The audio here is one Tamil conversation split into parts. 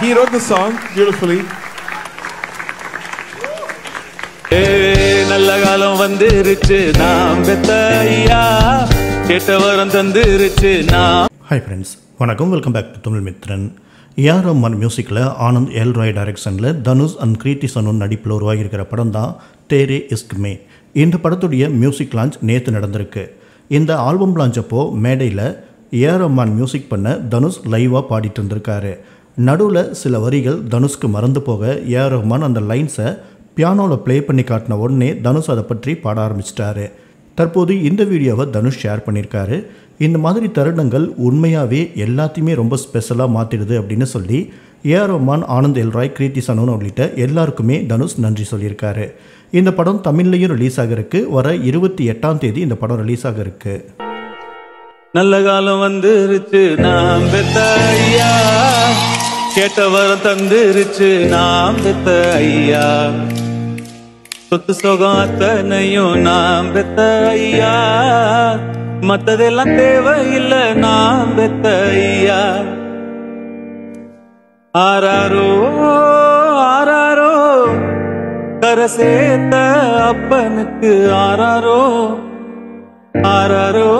He wrote the song beautifully. நல்ல காலம் வந்துருச்சு நாம் பெத்த ஐயா கேட்ட வரம் தந்துருச்சு நாம். ஹாய் ஃப்ரெண்ட்ஸ், வணக்கம். Welcome back to Tamil Mithran. A R Rahman மியூசிக்கில் ஆனந்த் எல் ராய் டைரக்ஷனில் தனுஷ் அண்ட் கிருத்தி சனோன் நடிப்பில் உருவாகியிருக்கிற படம் தான் தேரே இஸ்க் மே. இந்த படத்துடைய மியூசிக் லான்ச் நேற்று நடந்திருக்கு. இந்த ஆல்பம் லான்ச் அப்போ மேடையில் ஏஆர் ரஹ்மான் மியூசிக் பண்ண தனுஷ் லைவாக பாடிட்டு இருந்திருக்காரு. நடுவில் சில வரிகள் தனுஷ்க்கு மறந்து போக ஏஆர் ரஹ்மான் அந்த லைன்ஸை பியானோவில் ப்ளே பண்ணி காட்டின உடனே தனுஷ் அதை பற்றி பாட ஆரம்பிச்சிட்டாரு. தற்போது இந்த வீடியோவை தனுஷ் ஷேர் பண்ணியிருக்காரு. இந்த மாதிரி தருணங்கள் உண்மையாகவே எல்லாத்தையுமே ரொம்ப ஸ்பெஷலாக மாற்றிடுது அப்படின்னு சொல்லி ஏஆர் ரஹ்மான், ஆனந்த் எல் ராய், கிருத்தி சனோன் உள்ளிட்ட எல்லாருக்குமே தனுஷ் நன்றி சொல்லியிருக்காரு. இந்த படம் தமிழ்லையும் ரிலீஸ் ஆக இருக்கு. வர 28ஆம் தேதி இந்த படம் ரிலீஸ் ஆக இருக்கு. நல்ல காலம் வந்துருச்சு நாம் பெத்த ஐயா கேட்ட வரம் தந்துருச்சு நாம் பெத்த ஐயா சொத்து சுகம் அத்தனையும் நாம் பெத்த ஐயா மத்ததெல்லாம் தேவையில்லை நாம் பெத்த ஐயா. ஆராரோ ஆராரோ கரை சேர்த்த அப்பனுக்கு ஆராரோ ஆராரோ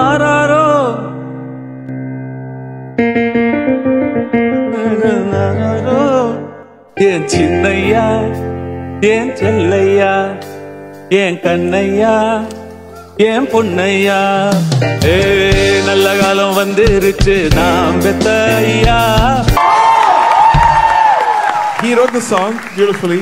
ஆராரோ என் சின்னையா என் செல்லையா என் கண்ணையா என் பொன்னையா நல்ல காலம் வந்துருச்சு நாம் பெத்த ஐயா. He wrote the song beautifully.